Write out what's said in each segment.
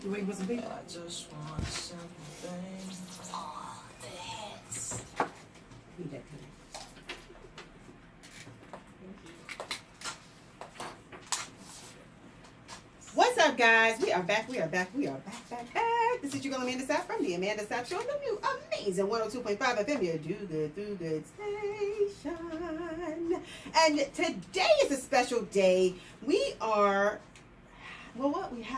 You waiting for some people? I just want something. All the hits. Need that connect. What's up, guys? We are back. Back. This is your girl Amanda Sapp from the Amanda Sapp Show, the new amazing 102.5 FM, your do good station. And today is a special day. We have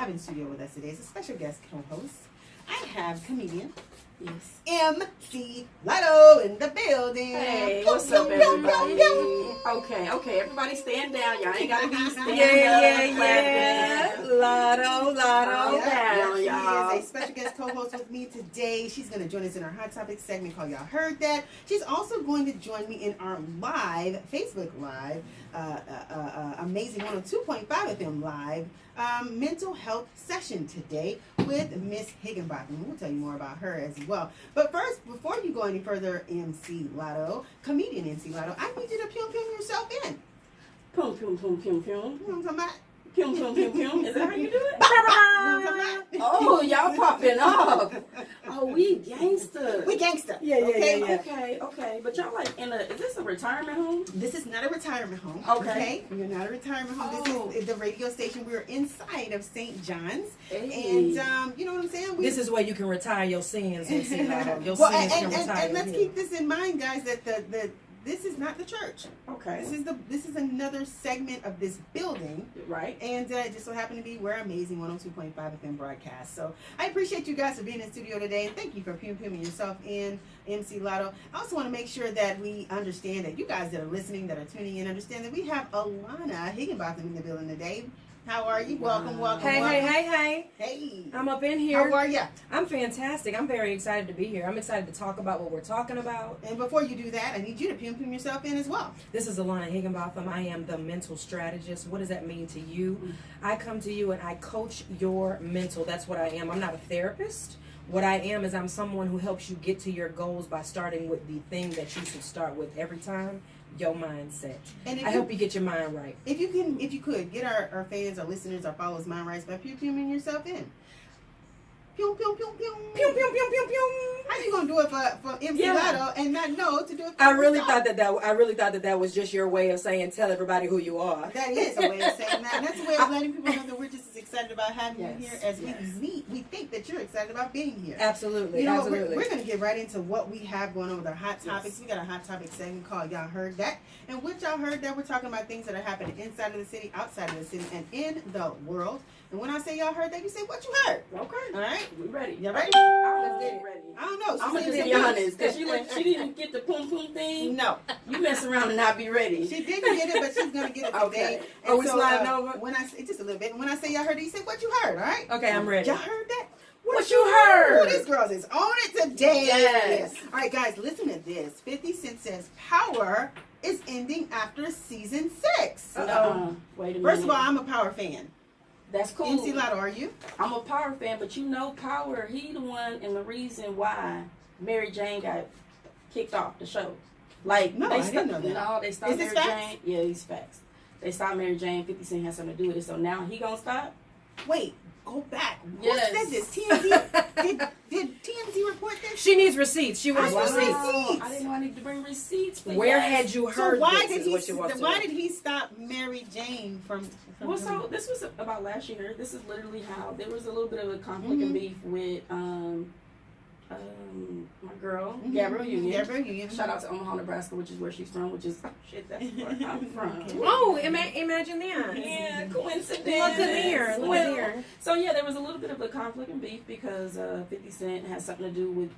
in studio with us today is a special guest co-host. I have comedian, MC Lotto in the building. Hey, what's up, everybody? Okay, everybody stand down. Y'all ain't gotta be standing up. Yeah. Lotto. Down, She y'all. is a special guest co-host with me today. She's going to join us in our Hot Topic segment called Y'all Heard That. She's also going to join me in our live, Facebook Live, amazing 102.5 FM Live, mental health session today with Miss Higginbotham. We'll tell you more about her as well. But first, before you go any further, comedian MC Lotto, I need you to pum yourself in. Pum. You know what I'm talking about? Pum. Is that how you do it? You know what I'm talking about? Oh, y'all popping off. Oh, we gangster. We gangster. Yeah. Okay. But y'all like is this a retirement home? This is not a retirement home. Okay. We're not a retirement home. Oh. This is the radio station. We're inside of St. John's. Hey. And you know what I'm saying? This is where you can retire your sins. Your sins can retire. And let's keep this in mind, guys, that this is not the church. Okay. This is another segment of this building. Right. And it just so happened to be where amazing 102.5 FM broadcast. So I appreciate you guys for being in studio today, and thank you for puming yourself in, MC Lotto. I also want to make sure that we understand that you guys that are listening, that are tuning in, understand that we have Alana Higginbotham in the building today. How are you? Welcome. Hey. I'm up in here. How are you? I'm fantastic. I'm very excited to be here. I'm excited to talk about what we're talking about. And before you do that, I need you to pum yourself in as well. This is Alana Higginbotham. I am the mental strategist. What does that mean to you? I come to you and I coach your mental. That's what I am. I'm not a therapist. What I am is I'm someone who helps you get to your goals by starting with the thing that you should start with every time. Your mindset. And I help you get your mind right. If you could get our fans, our listeners, our followers mind right by puming yourself in. Pum. How you gonna do it for MC Lotto and not know to do it for I really thought that was just your way of saying tell everybody who you are. That is a way of saying that. And that's a way of letting people know that we're just as excited about having you here as we think that you're excited about being here. Absolutely. You know, absolutely. We're going to get right into what we have going on with our hot topics. We got a hot topic segment called Y'all Heard That. And what y'all heard that, we're talking about things that are happening inside of the city, outside of the city, and in the world. And when I say y'all heard that, you say what you heard. Okay. All right? We ready. You ready? I'm ready. I don't know. I'm going to just be honest. Because she didn't get the pum thing. No. You mess around and not be ready. She didn't get it, but she's going to get it today. Okay. And we sliding over? When I say, just a little bit. When I say y'all heard it, you say what you heard, all right? Okay, I'm ready. Y'all heard that? What you heard? These girls is on it today. Yes. All right, guys, listen to this. 50 Cent says Power is ending after season 6. Wait a minute. First of all, I'm a Power fan. That's cool. MC Lotto, are you? I'm a Power fan, but you know Power, he the one and the reason why Mary Jane got kicked off the show. Like, No, I didn't know that. No, they stopped Is this Mary facts? Jane. Yeah, these facts. They stopped Mary Jane. 50 Cent has something to do with it, so now he gonna stop? Wait, go back. Yes. Who said this? TMZ? did TMZ report this? She needs receipts. She wants I want receipts. receipts. I didn't know I need to bring receipts. For Where y'all. had you So heard why this? did is he? what she wants to Why know. did he stop Mary Jane from? Well, so this was about last year. This is literally how there was a little bit of a conflict and beef with my girl Gabrielle Union. Shout out to Omaha, Nebraska, which is where she's from. Which is that's where I'm from. Oh, imagine that. Yeah, coincidence. Look at here. Look at here. So yeah, there was a little bit of a conflict and beef because 50 Cent has something to do with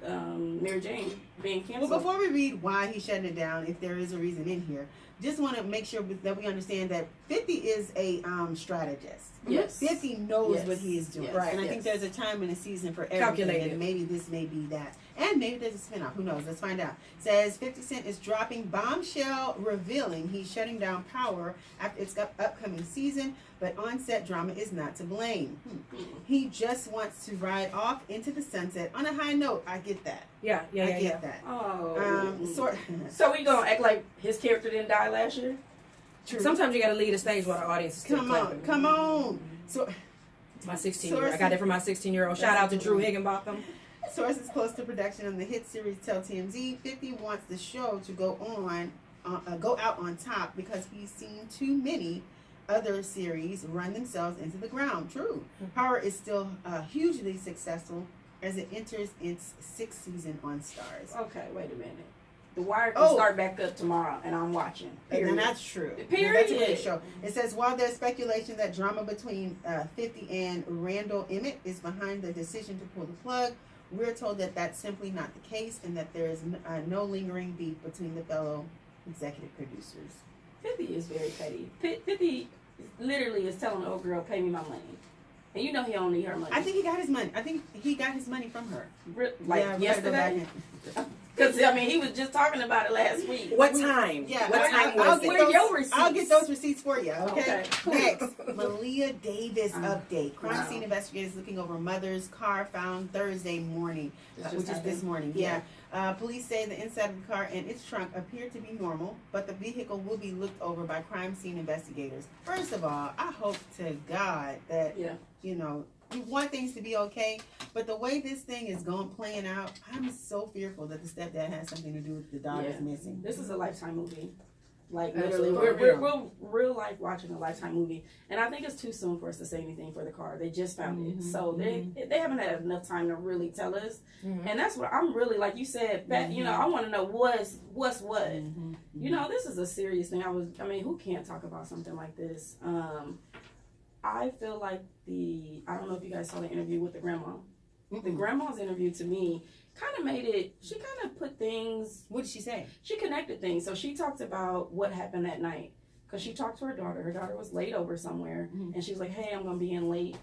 Mary Jane being canceled. Well, before we read why he's shutting it down, if there is a reason in here, just want to make sure that we understand that 50 is a strategist. Yes. 50 knows Yes. what he is doing. Yes. Right. And I Yes. think there's a time and a season for everything. Calculated. And maybe this may be that. And maybe there's a spin-off. Who knows? Let's find out. Says 50 Cent is dropping bombshell revealing he's shutting down Power after its upcoming season, but on-set drama is not to blame. He just wants to ride off into the sunset on a high note. I get that. Yeah. I get that. Oh. So we gonna act like his character didn't die last year? true. Sometimes you got to lead the stage while the audience is still clapping. Come on. So My 16-year-old. I got it from my 16-year-old. Shout out to Drew Higginbotham. Sources close to production on the hit series tell TMZ 50 wants the show to go out on top because he's seen too many other series run themselves into the ground. True. Power is still hugely successful as it enters its 6th season on Starz. Okay, wait a minute. The Wire can start back up tomorrow, and I'm watching. Period. And that's true. Period. That's a great show. It says, while there's speculation that drama between 50 and Randall Emmett is behind the decision to pull the plug, we're told that that's simply not the case and that there is no lingering beef between the fellow executive producers. 50 is very petty. 50 literally is telling the old girl, pay me my money. And you know he don't need her money. I think he got his money. I think he got his money from her. Like yeah, yesterday? Because, I mean, he was just talking about it last week. What time? Yeah. What time was it? Where's your receipts? I'll get those receipts for you, okay? Okay. Next, Malia Davis update. Crime scene investigators looking over mother's car found Thursday morning, which is this morning. Yeah. Police say the inside of the car and its trunk appear to be normal, but the vehicle will be looked over by crime scene investigators. First of all, I hope to God that, you know, we want things to be okay, but the way this thing is playing out, I'm so fearful that the stepdad has something to do with the daughter's missing. This is a Lifetime movie. Like, Absolutely. literally, we're real life watching a Lifetime movie. And I think it's too soon for us to say anything for the car. They just found it. So they haven't had enough time to really tell us. And that's what I'm really, like you said, you know, I want to know what's what. You know, this is a serious thing. I mean, who can't talk about something like this? I feel like I don't know if you guys saw the interview with the grandma. The grandma's interview to me kind of made it, she kind of put things. What did she say? She connected things. So she talked about what happened that night. Because she talked to her daughter. Her daughter was laid over somewhere. And she was like, hey, I'm going to be in late.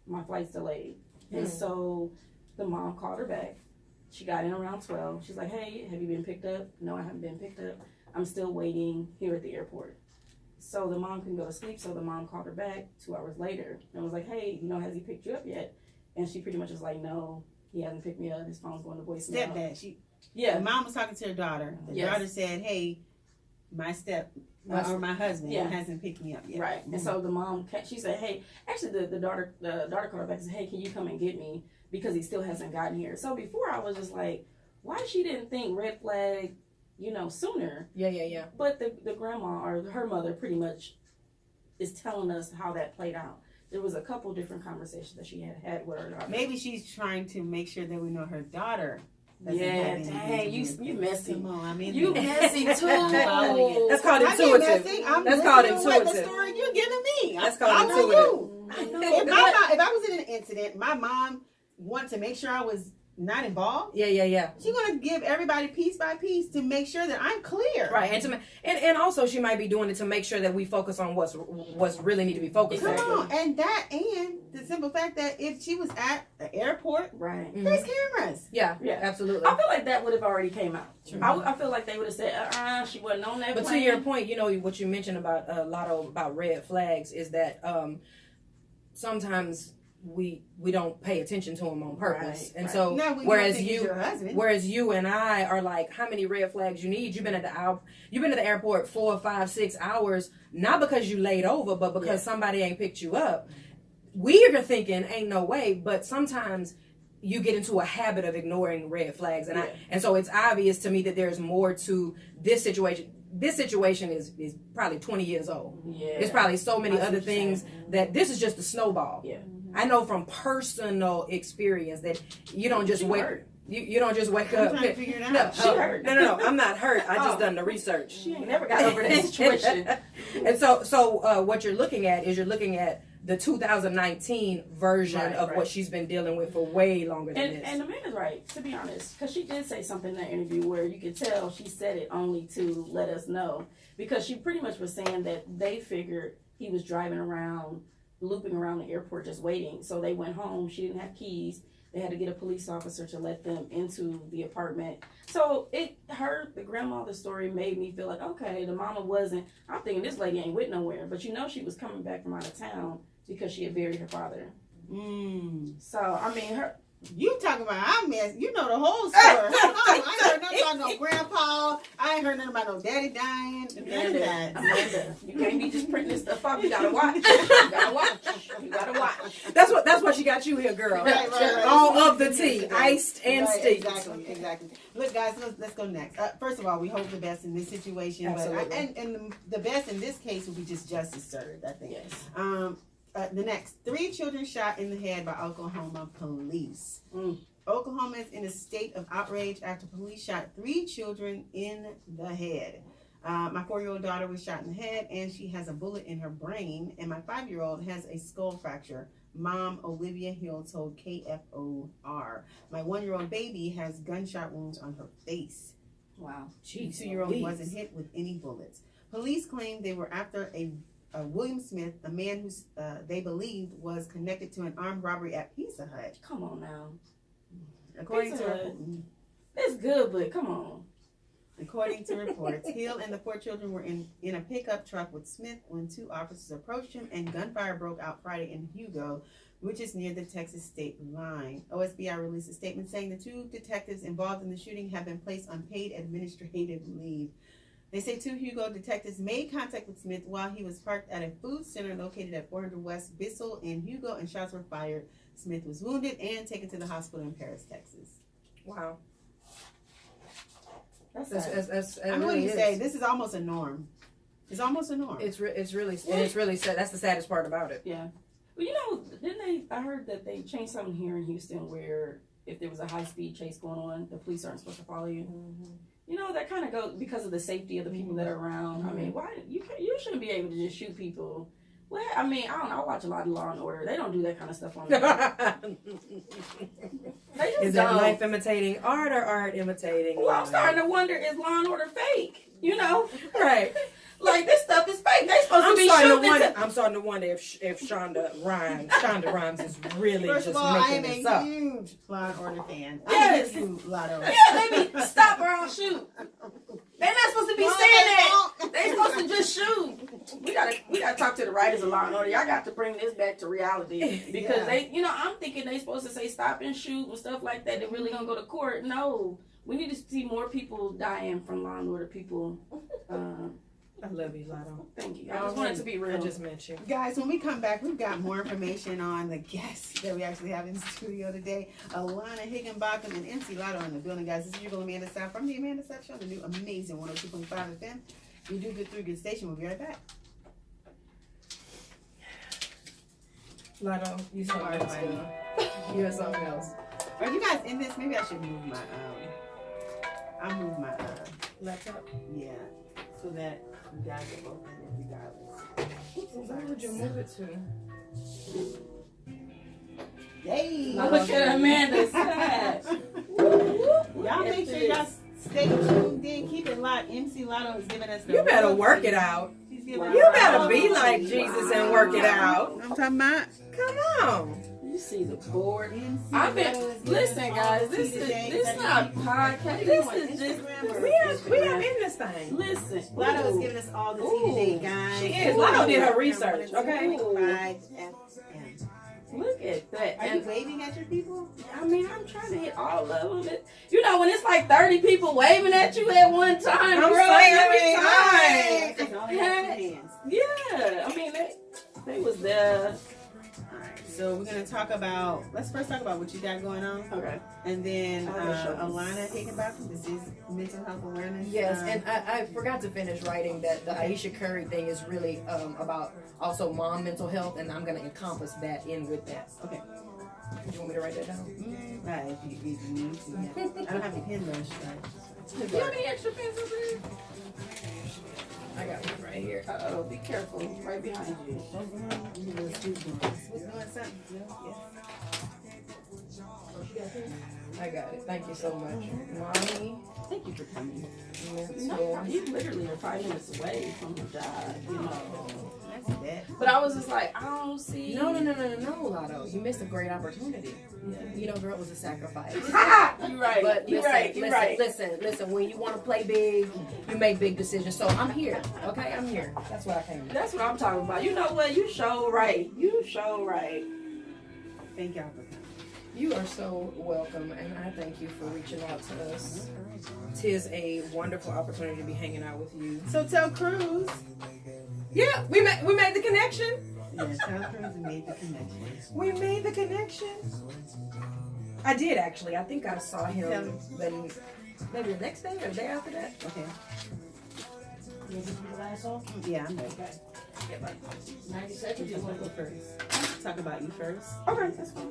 My flight's delayed. And so the mom called her back. She got in around 12. She's like, hey, have you been picked up? No, I haven't been picked up. I'm still waiting here at the airport. So the mom couldn't go to sleep, so the mom called her back 2 hours later and was like, hey, you know, has he picked you up yet? And she pretty much was like, no, he hasn't picked me up. His phone's going to voicemail. Stepdad. The mom was talking to her daughter. The daughter said, hey, my husband hasn't picked me up yet. Right. And so the mom, she said, hey, actually the daughter called her back and said, hey, can you come and get me? Because he still hasn't gotten here. So before I was just like, why she didn't think red flag, you know, sooner. Yeah. But the grandma or her mother pretty much is telling us how that played out. There was a couple different conversations that she had with her daughter. Maybe she's trying to make sure that we know her daughter. Yeah, dang, you messy. Come on, I mean, you messy too. That's called intuitive. That's called intuitive. The story you're giving me. That's called intuitive. If I was in an incident, my mom wanted to make sure I was not involved. Yeah. She's gonna give everybody piece by piece to make sure that I'm clear. Right, and also she might be doing it to make sure that we focus on what's really need to be focused on. Come on, and the simple fact that if she was at the airport, right, there's cameras. Yeah, absolutely. I feel like that would have already came out. I feel like they would have said, she wasn't on that. But plane. to your point, you know what you mentioned about Lotto about red flags is that sometimes we don't pay attention to them on purpose, and so whereas you and I are like, how many red flags you need? You've been at the airport 4, 5, 6 hours, not because you laid over, but because somebody ain't picked you up. We are thinking ain't no way, but sometimes you get into a habit of ignoring red flags, and so it's obvious to me that there's more to this situation. This situation is probably 20 years old. Yeah. There's probably so many other things that this is just a snowball. Yeah. I know from personal experience that you don't just you don't just wake up. I'm trying to figure it out. No, I'm not hurt. I just done the research. She ain't never got over that situation. And so what you're looking at the 2019 version of what she's been dealing with for way longer than this. And the man is right, to be honest, because she did say something in that interview where you could tell she said it only to let us know, because she pretty much was saying that they figured he was driving around, looping around the airport just waiting. So they went home. She didn't have keys. They had to get a police officer to let them into the apartment. So the grandmother's story made me feel like, okay, the mama wasn't, I'm thinking this lady ain't with nowhere. But you know she was coming back from out of town because she had buried her father. So, I mean, You talking about I mess? You know the whole story. I ain't heard nothing about no grandpa. I ain't heard nothing about no daddy dying. None of that. Amanda, you can't be just printing this stuff up. You gotta watch. You gotta watch. That's what she got you here, girl. Right. All of the tea, iced and right, steeped. Exactly. Look, guys, let's go next. First of all, we hope the best in this situation. Absolutely. But and the best in this case would be just justice served, I think. Yes. The next, 3 children shot in the head by Oklahoma police. Oklahoma is in a state of outrage after police shot 3 children in the head. My 4-year-old daughter was shot in the head, and she has a bullet in her brain, and my 5-year-old has a skull fracture. Mom, Olivia Hill, told KFOR. My 1-year-old baby has gunshot wounds on her face. Wow. The 2-year-old wasn't hit with any bullets. Police claimed they were after a William Smith, a man who they believed was connected to an armed robbery at Pizza Hut. Come on now. According Pizza to Hut. It's good, but come on. According to reports, Hill and the 4 children were in a pickup truck with Smith when 2 officers approached him, and gunfire broke out Friday in Hugo, which is near the Texas state line. OSBI released a statement saying the 2 detectives involved in the shooting have been placed on paid administrative leave. They say 2 Hugo detectives made contact with Smith while he was parked at a food center located at 400 West Bissell in Hugo, and shots were fired. Smith was wounded and taken to the hospital in Paris, Texas. Wow. That's I'm going to say this is almost a norm. It's almost a norm. It's really sad. That's the saddest part about it. Yeah. Well, you know, I heard that they changed something here in Houston where if there was a high-speed chase going on, the police aren't supposed to follow you. Mm-hmm. You know, that kind of goes because of the safety of the people that are around. I mean, why you shouldn't be able to just shoot people. Well, I mean, I don't know. I watch a lot of Law and Order. They don't do that kind of stuff on there. Is that life imitating art or art imitating life? Well, I'm starting to wonder, is Law and Order fake? You know? Right. Like, this stuff is fake. They supposed to be shooting. I'm starting to wonder if Shonda Rhimes is really First just of all, I making am this a up. huge Law and Order fan. Yes. I'm a huge Lotto. Yeah, they be stop or I'll shoot. They're not supposed to be saying that. They supposed to just shoot. We gotta talk to the writers of Law and Order. Y'all got to bring this back to reality because they, you know, I'm thinking they supposed to say stop and shoot and stuff like that. They're really gonna go to court. No, we need to see more people dying from Law and Order people. I love you, Lotto. Thank you. I just want it to be real. I just met you. Guys, when we come back, we've got more information on the guests that we actually have in the studio today. Alana, Higginbotham, and MC Lotto in the building, guys. This is your girl, Amanda Sapp, from the Amanda Sapp Show, the new amazing 102.5 FM. We do good through good station. We'll be right back. Lotto, you something else, girl. You're something else. Are you guys in this? Maybe I should move my I'll move my Laptop? yeah, so that you guys are both in it regardless. Where would you move it to? Hey, Look at Amanda Sapp. Y'all make sure y'all stay tuned in. Keep it locked. MC Lotto is giving us the You better real work tea. it out. She's giving You us better all be the like tea. Jesus and work it out. I'm talking about. Come on. You see the board. MC I've been Lotto is giving listen, us all guys. the This tea is today. not a podcast. This is just We are in this thing. listen. Lotto is Ooh. giving us all the tea Ooh. today, guys. She is. Lotto did her research, okay? 5 FM. Look at that. Are you And waving at your people? I mean, I'm trying to hit all of them. You know, when it's like 30 people waving at you at one time, I'm girl, saying, every Alright. time. They only have 2 hands. Yeah, I mean, they was there. Alright, so we're gonna talk about. Let's first talk about what you got going on, Okay. and then I'll just show you. Alana Higginbotham. This is mental health awareness. Yes, and I forgot to finish writing that the Aisha Curry thing is really about also mom mental health, and I'm going to encompass that in with that. Okay. You want me to write that down? Right, if you need to. Yeah. I don't have any pen brush. Right? Do you have any extra pens over there? I got one right here. Uh-oh, be careful. Right behind you. What's doing something? Yeah. I got it. Thank you so much. Mommy, Thank you for coming. mental. You literally are 5 minutes away from the job, you know. That's bad. But I was just like, I don't see. No, Lotto. You missed a great opportunity. You know, girl, it was a sacrifice. You're right. But You're listen, right. You're listen, right. listen. When you want to play big, you make big decisions. So I'm here. Okay, I'm here. That's what I came to. That's what I'm talking about. You know what? You show right. You show right. Thank y'all for coming. You are so welcome, and I thank you for reaching out to us. Tis a wonderful opportunity to be hanging out with you. So tell Cruz. Yeah, we made the connection. Yeah, tell Cruz we made the connection. We made the connection. I did actually. I think I saw him maybe the next day or the day after that. Okay. You want to do the last song? Yeah, I'm ready. Okay. Yeah, like 90 seconds. You want to go first? Talk about you first. Okay, that's fine.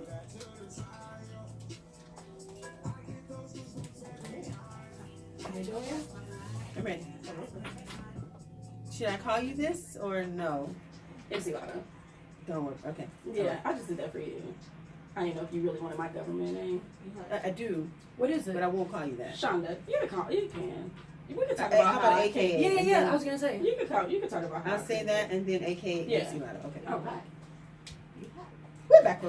You doing it? I'm ready. Should I call you this or no? MC Lotto. Don't worry. Okay. Yeah, I just did that for you. I didn't know if you really wanted my government name. I do, What is it? but I won't call you that. Shonda, you can call. You can. We can talk How about about how AKA? Yeah. I was gonna say. You can call. You can talk about how. I'll say that and then AKA Yeah. MC Lotto. Okay. Okay. We're back.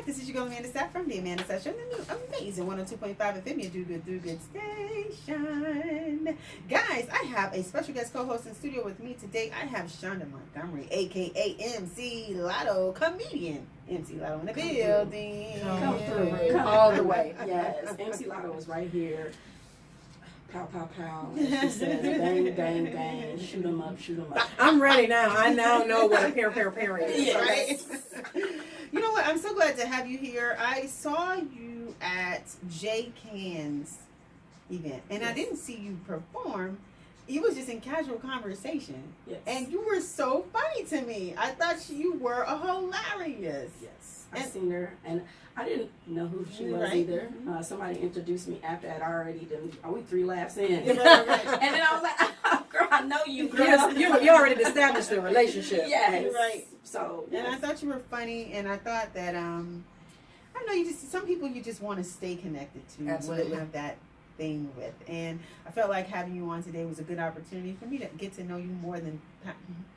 This is your girl Amanda Sapp from the Amanda Sapp Show, the new amazing 102.5 FM, your do good station. Guys, I have a special guest co-host in studio with me today. I have Shonda Montgomery, aka MC Lotto, comedian. MC Lotto in the building. Come through. All the way. Yes. MC Lotto is right here. Pow, pow, pow. She says, bang, bang, bang. Shoot 'em up, shoot 'em up. I'm ready now. I now know what a pair is. Yeah. Right? You know what? I'm so glad to have you here. I saw you at J. Can's event, and I didn't see you perform. You was just in casual conversation, Yes. and you were so funny to me. I thought you were hilarious. Yes. I seen her, and I didn't know who she was Right. either. Somebody introduced me after I'd already done. We 3 laughs in, Right, right. and then I was like, oh, "Girl, I know you, girl." Yes, you already established the relationship. Yes. Right. So. And I Yes. thought you were funny, and I thought that I don't know, you just some people you just want to stay connected to, Absolutely. want to have that thing with, and I felt like having you on today was a good opportunity for me to get to know you more than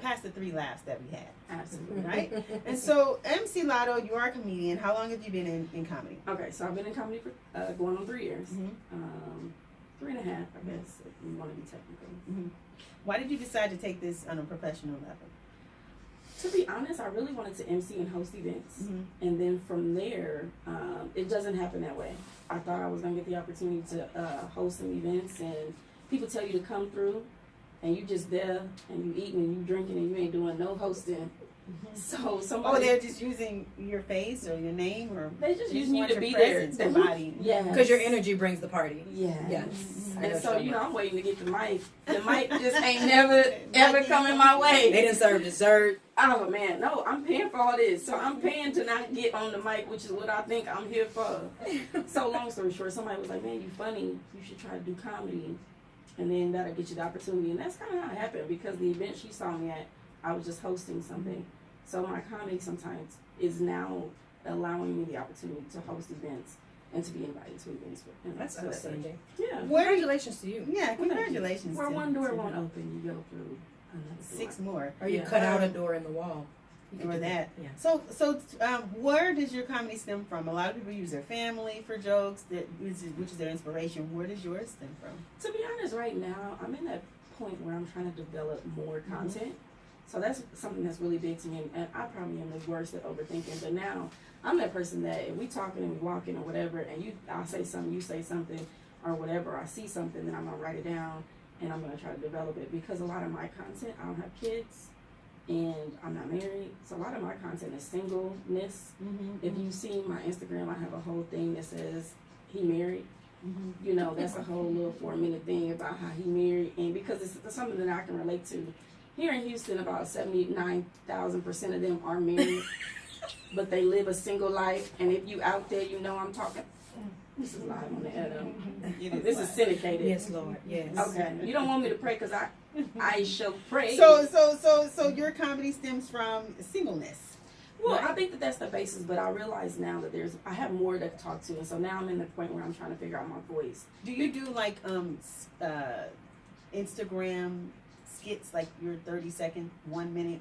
past the 3 laughs that we had, Absolutely. right? And so, MC Lotto, you are a comedian. How long have you been in comedy? Okay, so I've been in comedy for going on 3 years. Mm-hmm. 3.5, I guess, if you want to be technical. Mm-hmm. Why did you decide to take this on a professional level? To be honest, I really wanted to MC and host events. Mm-hmm. And then from there, it doesn't happen that way. I thought I was going to get the opportunity to host some events, and people tell you to come through, and you just there, and you eating and you drinking, and you ain't doing no hosting. So somebody... Oh, they're just using your face or your name, or They just they using you want to your be there. presence, their body. Yeah. Because your energy brings the party. Yes. Yes. I And so, what you you're know, talking I'm waiting to get the mic. The mic just ain't never, ever coming my way. They didn't serve dessert. Oh man, no, I'm paying for all this. So I'm paying to not get on the mic, which is what I think I'm here for. So long story short, somebody was like, man, you funny. You should try to do comedy. And then that'll get you the opportunity. And that's kind of how it happened, because the event she saw me at, I was just hosting something. So my comedy sometimes is now allowing me the opportunity to host events and to be invited to events. That's So outstanding. yeah. Congratulations to you. Yeah, congratulations. Where to- one door to won't her. open, you go through another 6 door. more. Or you Yeah. cut out a door in the wall. You could Or do that. Yeah. So, where does your comedy stem from? A lot of people use their family for jokes, which is their inspiration. Where does yours stem from? To be honest, right now, I'm in that point where I'm trying to develop more content. So that's something that's really big to me, and I probably am the worst at overthinking. But now, I'm that person that if we talking and we walking or whatever, and I'll say something, you say something, or whatever, I see something, then I'm gonna write it down, and I'm gonna try to develop it, because a lot of my content, I don't have kids, and I'm not married, so a lot of my content is singleness. If you see my Instagram, I have a whole thing that says he married. You know, that's a whole little 4-minute thing about how he married, and because it's something that I can relate to. Here in Houston, about 79,000% of them are married, but they live a single life. And if you out there, you know I'm talking. This is live on the air, though. This is syndicated. Yes, Lord. Yes. Okay. You don't want me to pray, because I shall pray. So your comedy stems from singleness. Well, I think that's the basis, but I realize now that I have more to talk to, and so now I'm in the point where I'm trying to figure out my voice. Do you do like Instagram skits, like your 30-second, 1 minute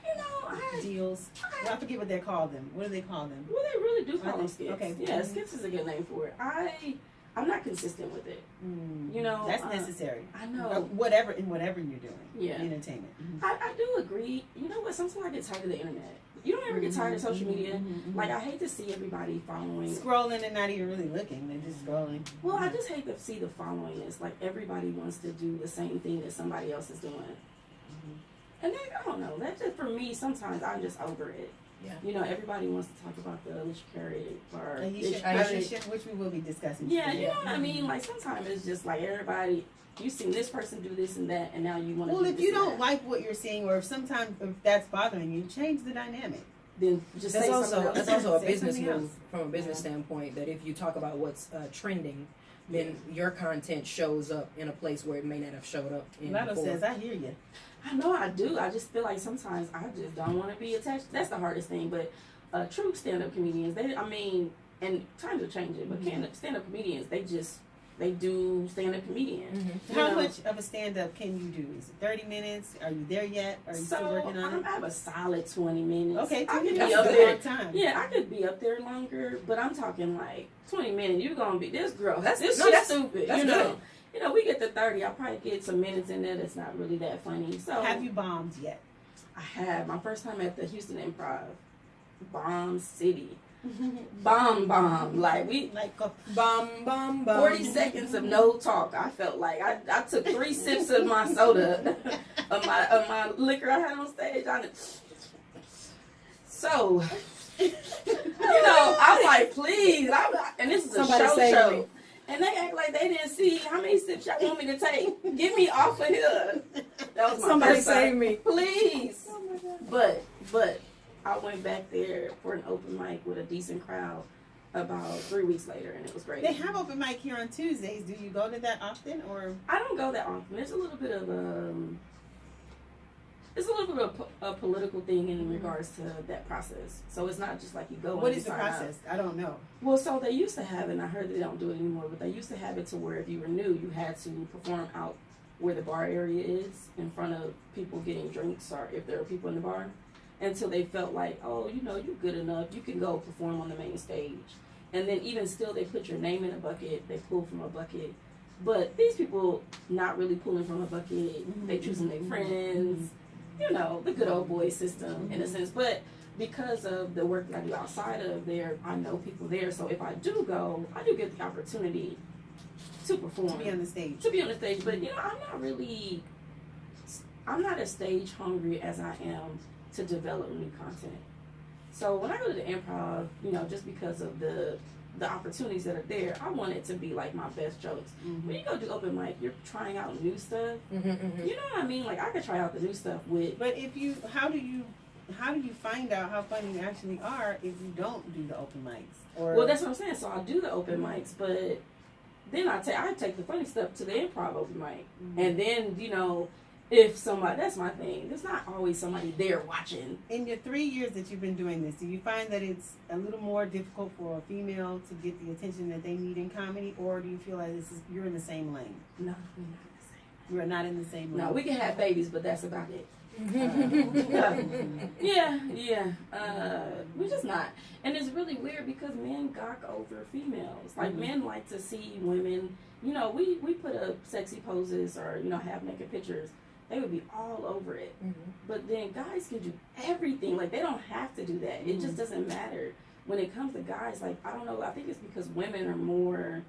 You know, deals? Well, I forget what they call them. What do they call them? Well, they really do call Are them they? skits. Okay. Yeah, skits is a good name for it. I'm not consistent with it. You know, that's necessary. I know. Whatever you're doing. Yeah. Entertainment. I do agree. You know what? Sometimes I get tired of the internet. You don't ever get tired of social media. Like, I hate to see everybody following. Scrolling and not even really looking. They're just scrolling. Well, I just hate to see the following. It's like everybody wants to do the same thing that somebody else is doing. And then, I don't know. That's just, for me, sometimes I'm just over it. Yeah. You know, everybody wants to talk about the Alicia Carey or Aisha, which we will be discussing. Yeah, you know what I mean? Like, sometimes it's just like everybody, you seen this person do this and that, and now you want to Well, do if this you and don't that. like what you're seeing, or if that's bothering you, change the dynamic. Then just That's say also something else. that's also a Say business something move else. from a business standpoint. That if you talk about what's trending, then your content shows up in a place where it may not have showed up in Lotto before. says, I hear you. I know I do. I just feel like sometimes I just don't want to be attached. That's the hardest thing. But true stand-up comedians, and times are changing, but stand-up comedians, they do stand-up comedian. How much of a stand-up can you do? Is it 30 minutes? Are you there yet? Are you still working on it? I have a solid 20 minutes. Okay, I 20 could minutes be up is a there. long time. Yeah, I could be up there longer, but I'm talking like 20 minutes. You're gonna be this girl. That's stupid. that's you know. good. You know, we get to 30. I'll probably get some minutes in there that's not really that funny. So Have you bombed yet? I have my first time at the Houston Improv. Bomb City. Bomb. Like we Like Bum bum bum. 40 seconds of no talk. I felt like I took 3 sips of my soda, of my liquor I had on stage. So, you know, I'm like, please. And this is a Somebody show. save me. And they act like they didn't see how many sips y'all want me to take. Get me off of here. That was my Somebody first save time. me. Please. Oh my God. But I went back there for an open mic with a decent crowd about 3 weeks later, and it was great. They have open mic here on Tuesdays. Do you go to that often, or? I don't go that often. There's a little bit of a political thing in regards to that process. So it's not just like you go. What and is the sign up. process? I don't know. Well, so they used to have it, and I heard they don't do it anymore, but they used to have it to where if you were new, you had to perform out where the bar area is in front of people getting drinks, or if there are people in the bar, until they felt like, oh, you know, you're good enough, you can go perform on the main stage. And then even still, they put your name in a bucket, they pull from a bucket. But these people not really pulling from a bucket, they choosing their friends, you know, the good old boy system in a sense. But because of the work that I do outside of there, I know people there. So if I do go, I do get the opportunity to perform. To be on the stage. But, you know, I'm not as stage hungry as I am to develop new content. So when I go to the improv, you know, just because of the opportunities that are there, I want it to be like my best jokes. When you go do open mic, you're trying out new stuff. You know what I mean? Like, I could try out the new stuff with. But how do you find out how funny you actually are if you don't do the open mics? Or Well, that's what I'm saying. So I do the open mics, but then I take the funny stuff to the improv open mic, and then, you know, if somebody, that's my thing. There's not always somebody there watching. In your 3 years that you've been doing this, do you find that it's a little more difficult for a female to get the attention that they need in comedy, or do you feel like you're in the same lane? No, we're not the same. We're not in the same lane. No, we can have babies, but that's about it. We're just not. And it's really weird because men gawk over females. Like, men like to see women, you know, we put up sexy poses or, you know, half naked pictures. They would be all over it. But then guys can do everything. Like, they don't have to do that. It just doesn't matter. When it comes to guys, like, I don't know, I think it's because women are more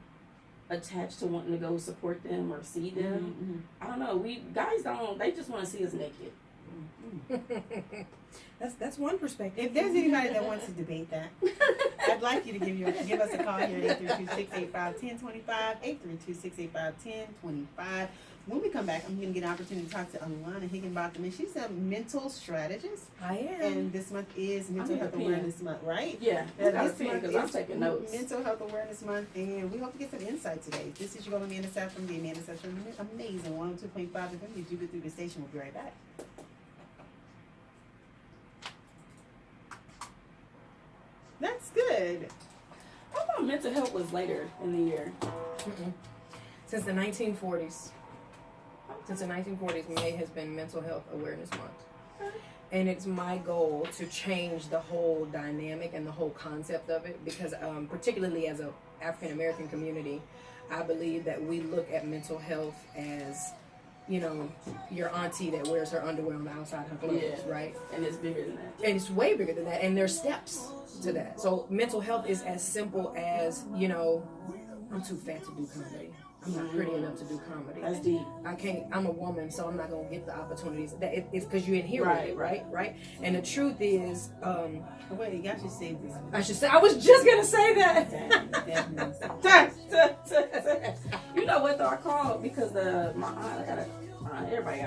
attached to wanting to go support them or see them. I don't know. Guys don't, they just want to see us naked. That's one perspective. If there's anybody that wants to debate that, I'd like you to give us a call here at 832-685-1025, 832-685-1025. When we come back, I'm going to get an opportunity to talk to Alana Higginbotham, and she's a mental strategist. I am. And this month is Mental Health Awareness Month, right? Yeah, I got a pen because I'm taking notes. Mental Health Awareness Month, and we hope to get some insight today. This is your girl, Amanda Sapp from the Amanda Sapp Show. Amazing 102.5 FM. Did you get through the station? We'll be right back. That's good. I thought mental health was later in the year. Since the 1940s. Since the 1940s, May has been Mental Health Awareness Month. And it's my goal to change the whole dynamic and the whole concept of it, because particularly as a African American community, I believe that we look at mental health as, you know, your auntie that wears her underwear on the outside of her clothes, right? And it's bigger than that. And it's way bigger than that, and there's steps to that. So mental health is as simple as, you know, I'm too fat to do comedy. I'm not pretty enough to do comedy. That's deep. I can't. I'm a woman, so I'm not gonna get the opportunities. It's because you inherited it, right? And the truth is, Wait, y'all should save this. I should say. I was just gonna say that. You know what though? I called because my aunt got everybody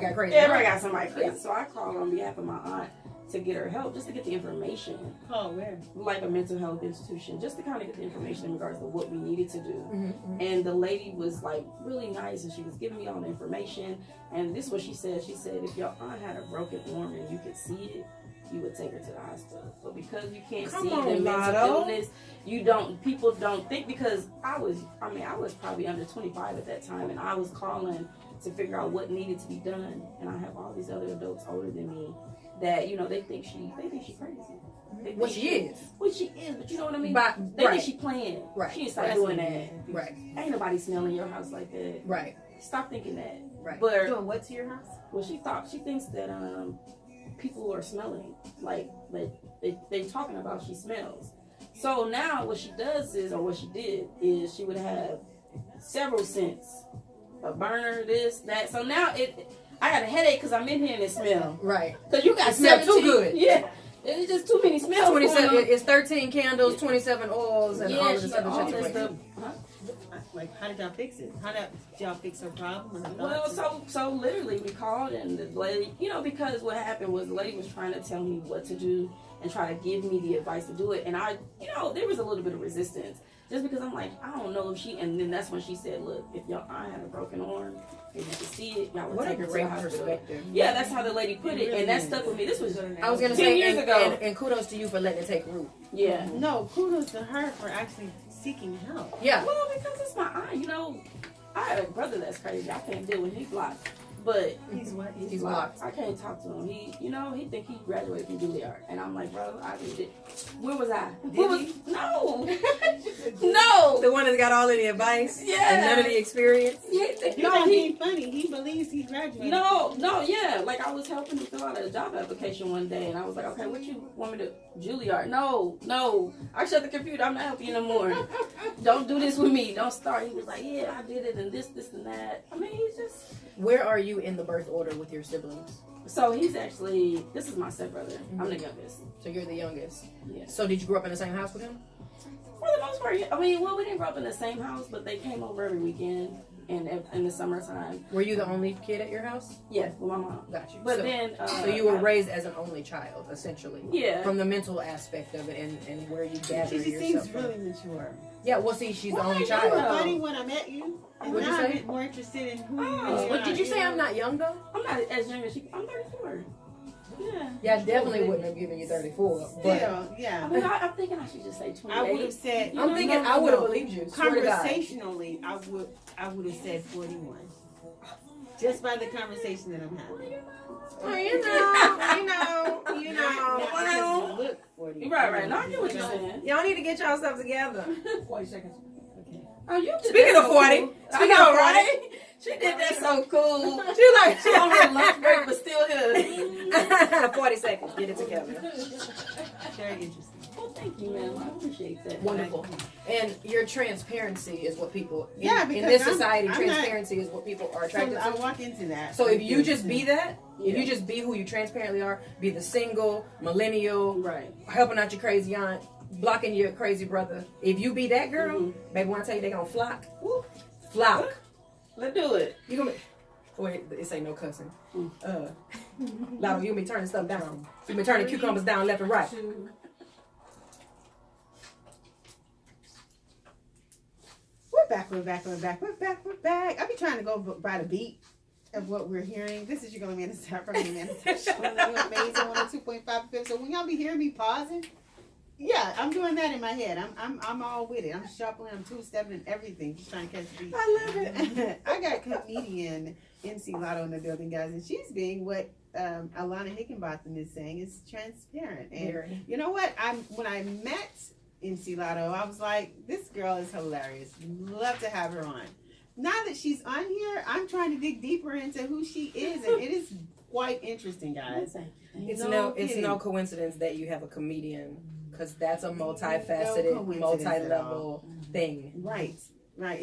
got crazy. Everybody got somebody crazy. So I called on behalf of my aunt to get her help, just to get the information. Oh, where? Like a mental health institution, just to kind of get the information in regards to what we needed to do. Mm-hmm. And the lady was like really nice, and she was giving me all the information. And this is what she said. She said, if your aunt had a broken arm and you could see it, you would take her to the hospital. But because you can't see the mental illness, people don't think, because I was probably under 25 at that time, and I was calling to figure out what needed to be done. And I have all these other adults older than me that, you know, they think she crazy. What she is. What she is, but you know what I mean? They think she playing. Right. She ain't start doing that. Right. Ain't nobody smelling your house like that. Right. Stop thinking that. Right. But Doing what to your house? well, she thinks that people are smelling, like they talking about she smells. So now what she does is, or what she did is, she would have several scents, a burner, this, that. So now I got a headache because I'm in here and it smell. Right. Because you got smell 17, too good. Yeah. It's just too many smells. 27. It's 13 candles, 27 oils, and all of this other all shit. this stuff. Like, how did y'all fix it? How did y'all fix her problem? Well, so literally we called, and the lady, you know, because what happened was the lady was trying to tell me what to do and try to give me the advice to do it. And I, you know, there was a little bit of resistance just because I'm like, I don't know if and then that's when she said, look, if your aunt had a broken arm, if you could see it, y'all would take her to the hospital. Perspective. Yeah, that's how the lady put it, and that stuck with me. This was I was gonna 10 say, years ago. And kudos to you for letting it take root. Yeah. No, kudos to her for actually seeking help. Yeah. Well, because it's my aunt, you know. I had a brother that's crazy. I can't deal with him. He's blocked. But He's what? He's blocked. I can't talk to him. He think he graduated from Juilliard, and I'm like, bro, I did it. Where was I? No, no. The one that's got all of the advice, Yeah. and none of the experience. No, he ain't funny. He believes he graduated. No, yeah. Like, I was helping him fill out a job application one day, and I was like, okay, what you want me to? Juilliard? No. I shut the computer. I'm not helping you no more. Don't do this with me. Don't start. He was like, yeah, I did it, and this, and that. I mean, he's just. Where are you in the birth order with your siblings? So he's actually. This is my stepbrother. I'm the youngest. So you're the youngest. Yeah. So did you grow up in the same house with him? For the most part, I mean, well, we didn't grow up in the same house, but they came over every weekend and in the summertime. Were you the only kid at your house? Yeah, with my mom. Got you. But so, then, so you were raised as an only child, essentially. Yeah. From the mental aspect of it and where you gather She yourself seems from. really mature. Yeah. Well, see, she's the only You child. were funny when I met you. And What'd you now I'm say? more interested in who you Oh, are. But did you say I'm not young though? I'm not as young as she. I'm 34. Yeah. Yeah, I definitely wouldn't have given you 34. But Still, yeah. I mean, I'm thinking I should just say 28. I would have said. I'm thinking I would have believed you. Swear to God. Conversationally, I would have said 41. Just by the conversation that I'm having. Well, you know. Well, look 41. Right. Now I get what you're saying. Y'all need to get y'all stuff together. 40 seconds. Okay. Oh, you did Speaking that of so 40, cool. speaking I know, of 40. right? She did that so cool. She She on her lunch break, but still here. like 40 seconds. Get it together. Very interesting. Well, thank you, ma'am. I appreciate that. Wonderful. And your transparency is what people in because this I'm society, not- transparency is what people are attracted I to. walk into that. So if you just be that, if Yeah. you just be who you transparently are, be the single, millennial, Right. helping out your crazy aunt, blocking your crazy brother. If you be that girl, baby, when I tell you they gonna flock, flock. Let's do it. You gonna be, wait, it ain't no cussing. Lotto, you gonna be turning stuff down. You be turning cucumbers down left and right. We're back. I be trying to go by the beat of what we're hearing. This is your going to be in the Sapp from the Manifest Show. Amazing 102.5 FM. So when y'all be hearing me pausing, yeah, I'm doing that in my head. I'm all with it. I'm shuffling, I'm two-stepping and everything. Just trying to catch the beat. I love it. I got comedian MC Lotto in the building, guys, and she's being what Alana Higginbotham is saying, is transparent. And Very. you know what? When I met MC Lotto, I was like, this girl is hilarious. Love to have her on. Now that she's on here, I'm trying to dig deeper into who she is, and it is quite interesting, guys. It's kidding. no coincidence that you have a comedian, because that's a multifaceted, coincidence multi-level thing. Right.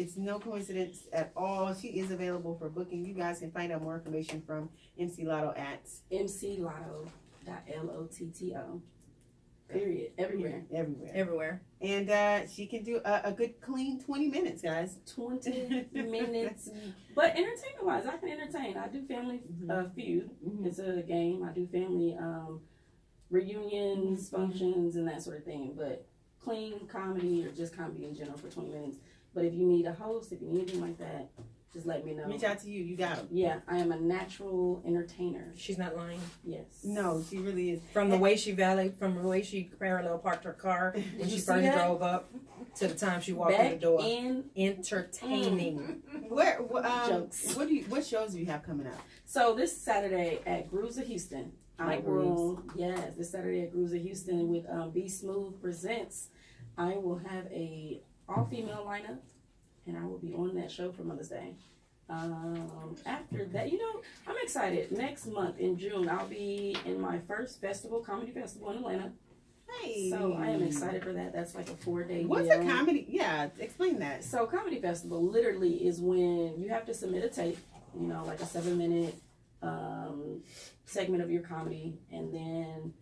It's no coincidence at all. She is available for booking. You guys can find out more information from MC Lotto at mclotto.lotto. Period. Everywhere. Everywhere. And she can do a good clean 20 minutes, guys. 20 minutes. But entertainment wise, I can entertain. I do family feud. It's a game. I do family reunions, functions, and that sort of thing. But clean comedy or just comedy in general for 20 minutes. But if you need a host, if you need anything like that, just let me know. Reach out to you. You got them. Yeah, I am a natural entertainer. She's not lying. Yes. No, she really is. From the way she parallel parked her car when she first drove up to the time she walked in the door. Entertaining. Jokes. What shows do you have coming up? So this Saturday at Grooves of Houston, this Saturday at Grooves of Houston with Be Smooth Presents, I will have a all-female lineup, and I will be on that show for Mother's Day. After that, I'm excited. Next month in June, I'll be in my first comedy festival in Atlanta. Hey. So I am excited for that. That's like a 4-day What's deal. a comedy? Yeah, explain that. So comedy festival literally is when you have to submit a tape, like a 7-minute segment of your comedy, and then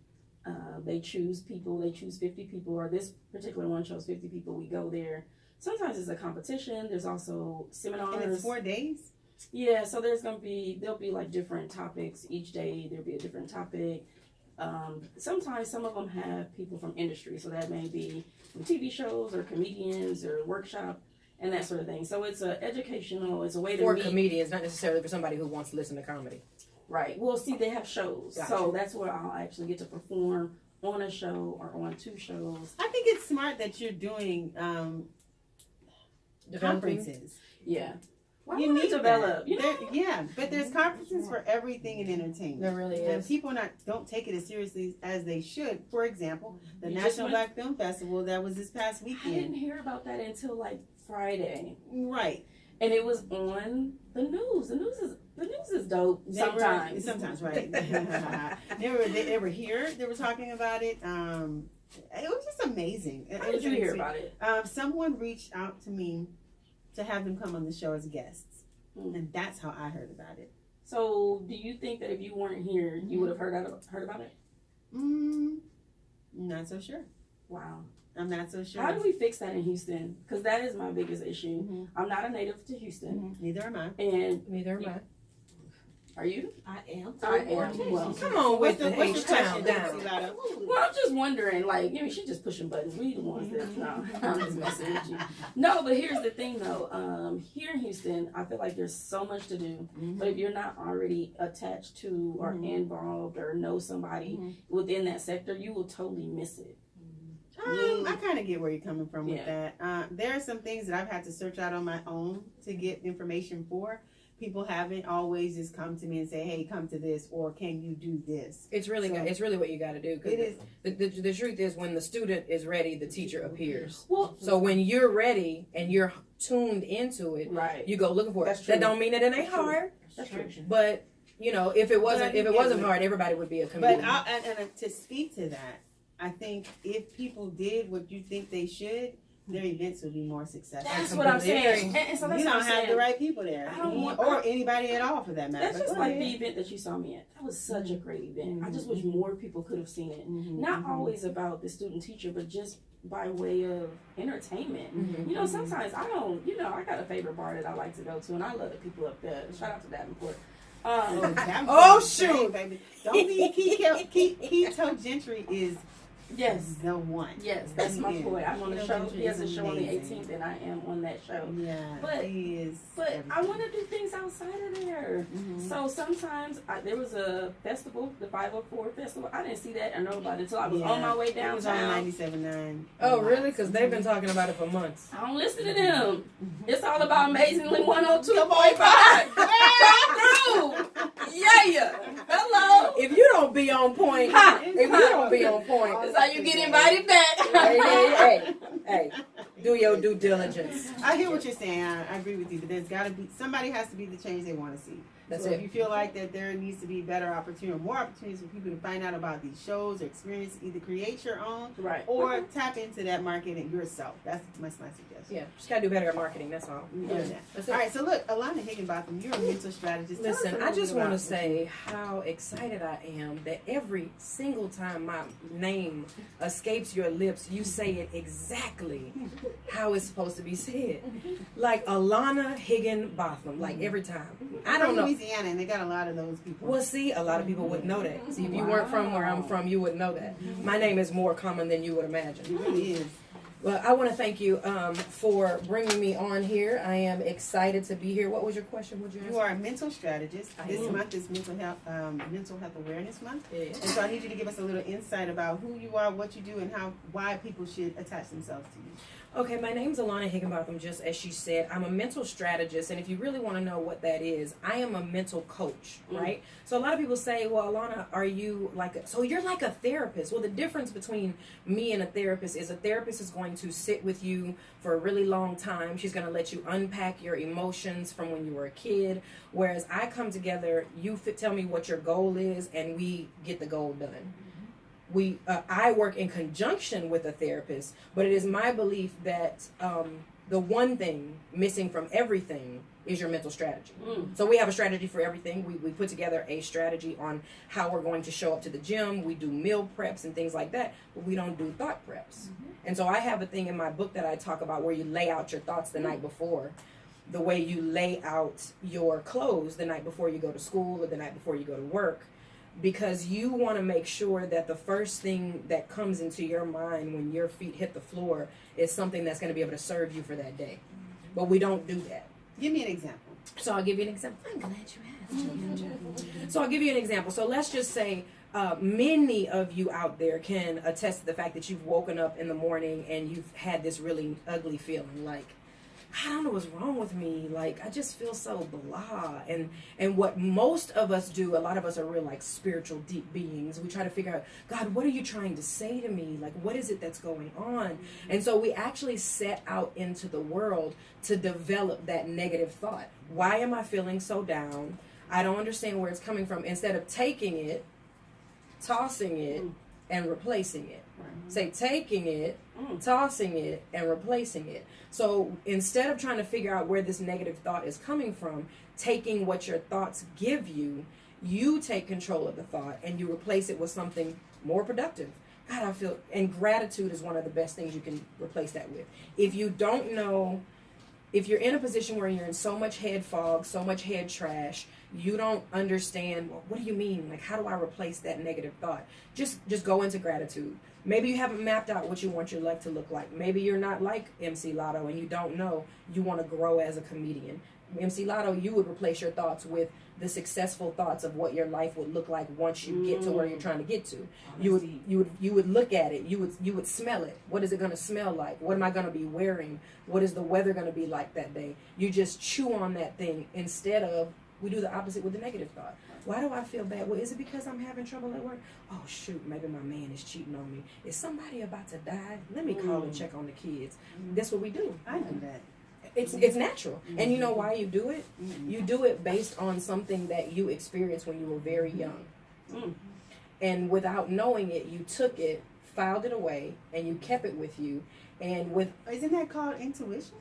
they choose people. They choose 50 people, or this particular one chose 50 people. We go there. Sometimes it's a competition. There's also seminars. And it's 4 days? Yeah, so there'll be like different topics each day. There'll be a different topic. Sometimes some of them have people from industry, so that may be from TV shows or comedians or workshop and that sort of thing. So it's a way to For meet. comedians, not necessarily for somebody who wants to listen to comedy. Right. Well, see, they have shows, Gotcha. so that's where I'll actually get to perform on a show or on 2 shows. I think it's smart that you're doing conferences. Yeah. Well, You I want need to develop. But there's conferences for everything in entertainment. There really And is. people don't take it as seriously as they should. For example, the You just National went- Black Film Festival that was this past I didn't weekend. hear about that until like Friday, Right. and it was on the news. The news is dope. Sometimes, right. they were here. They were talking about it. It was just amazing. How did you hear about it? Someone reached out to me to have them come on the show as guests, and that's how I heard about it. So, do you think that if you weren't here, you would have heard about it? Not so sure. Wow. I'm not so sure. How do we fix that in Houston? Because that is my biggest issue. I'm not a native to Houston. Neither am I. And Neither am I. are you? I am. I am. Well, Come on with the what's your H-Town question, down. Nancy Lotto? Well, I'm just wondering, like, she's just pushing buttons. We the ones that, no, I'm just messing with you. No, but here's the thing, though. Here in Houston, I feel like there's so much to do. But if you're not already attached to or involved or know somebody within that sector, you will totally miss it. I kind of get where you're coming from with that. There are some things that I've had to search out on my own to get information for. People haven't always just come to me and say, "Hey, come to this," or "Can you do this?" It's really what you got to do. It is. The truth is, when the student is ready, the teacher appears. Well, So when you're ready and you're tuned into it, right. you go looking for it. That's true. That don't mean that it ain't hard. That's true. But if it wasn't hard, everybody would be a comedian. But and to speak to that, I think if people did what you think they should, their events would be more successful. That's what I'm saying. And so that's you what don't I'm have saying. the right people there, or anybody at all for that matter. That's But just go like ahead. the event that you saw me at. That was such a great event. I just wish more people could have seen it. Not always about the student teacher, but just by way of entertainment. Sometimes I don't, I got a favorite bar that I like to go to, and I love the people up there. Shout out to Davenport. Shoot, baby! Don't be Keto Gentry is the one. Yes, that's my boy. I'm on the Keto show. Gentry He has a is show on the amazing. 18th, and I am on that show. Yeah, But he is. But I want to do things outside of there. So sometimes there was a festival, the 504 festival. I didn't see that or know about it until I was on my way It was on downtown. 97.9. Oh, really? Because they've been talking about it for months. I don't listen to them. It's all about Amazingly 102.5. Come through. Yeah. Hello. if you don't be on point, if you don't be on point, That's how you get invited back. hey, do your due diligence. I hear what you're saying. I agree with you, but there's got to be somebody has to be the change they want to see. That's so it. If you feel like that there needs to be better opportunity, or more opportunities for people to find out about these shows or experience, either create your own Right. or tap into that market and yourself. That's my suggestion. Yeah, just gotta do better at marketing. That's all. Yeah. That's it. All right. So look, Alana Higginbotham, you're a mental strategist. Tell us Listen, a I little just bit want to about say how excited I am that every single time my name escapes your lips, you say it exactly how it's supposed to be said. Like Alana Higginbotham, like every time. I don't from know. Louisiana, and they got a lot of those people. Well, see, a lot of people wouldn't know that. See, if you weren't from where I'm from, you wouldn't know that. My name is more common than you would imagine. It really is. Well, I want to thank you for bringing me on here. I am excited to be here. What was your question? Would you You answer? are a mental strategist. This am. month is mental health awareness month. Yeah. And so I need you to give us a little insight about who you are, what you do, and why people should attach themselves to you. Okay, my name's Alana Higginbotham, just as she said. I'm a mental strategist, and if you really want to know what that is, I am a mental coach, right? So a lot of people say, well, Alana, are you so you're like a therapist. Well, the difference between me and a therapist is going to sit with you for a really long time. She's going to let you unpack your emotions from when you were a kid, whereas I come together, you tell me what your goal is, and we get the goal done. I work in conjunction with a therapist, but it is my belief that the one thing missing from everything is your mental strategy. So we have a strategy for everything. We put together a strategy on how we're going to show up to the gym. We do meal preps and things like that, but we don't do thought preps. And so I have a thing in my book that I talk about where you lay out your thoughts the night before, the way you lay out your clothes the night before you go to school or the night before you go to work. Because you want to make sure that the first thing that comes into your mind when your feet hit the floor is something that's going to be able to serve you for that day. But we don't do that. Give me an example. So I'll give you an example. I'm glad you asked. So I'll give you an example. So let's just say many of you out there can attest to the fact that you've woken up in the morning and you've had this really ugly feeling like, I don't know what's wrong with me. Like, I just feel so blah. And what most of us do, a lot of us are real, like, spiritual, deep beings. We try to figure out, God, what are you trying to say to me? Like, what is it that's going on? And so we actually set out into the world to develop that negative thought. Why am I feeling so down? I don't understand where it's coming from. Instead of taking it, tossing it, and replacing it. Say taking it, tossing it, and replacing it. So instead of trying to figure out where this negative thought is coming from, taking what your thoughts give you, you take control of the thought and you replace it with something more productive. God, I feel, and gratitude is one of the best things you can replace that with. If you don't know, if you're in a position where you're in so much head fog, so much head trash, you don't understand, well, what do you mean? Like, how do I replace that negative thought? Just go into gratitude. Maybe you haven't mapped out what you want your life to look like. Maybe you're not like MC Lotto and you don't know you want to grow as a comedian. MC Lotto, you would replace your thoughts with the successful thoughts of what your life would look like once you get to where you're trying to get to. You would look at it. You would smell it. What is it going to smell like? What am I going to be wearing? What is the weather going to be like that day? You just chew on that thing instead of, we do the opposite with the negative thought. Why do I feel bad? Well, is it because I'm having trouble at work? Oh, shoot, maybe my man is cheating on me. Is somebody about to die? Let me call and check on the kids. That's what we do. I do that. It's natural. And you know why you do it? You do it based on something that you experienced when you were very young. And without knowing it, you took it, filed it away, and you kept it with you. And with Isn't that called intuition?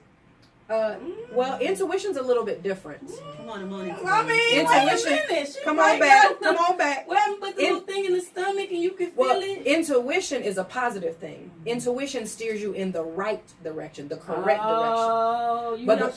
well, intuition's a little bit different. Come on, I'm on it. I mean, Intuition. wait a minute. She Come might on back. go- Come on back. What happened with the little thing in the stomach and you can feel Well, it? intuition is a positive thing. Intuition steers you in the right direction, the correct direction. Oh, you But know,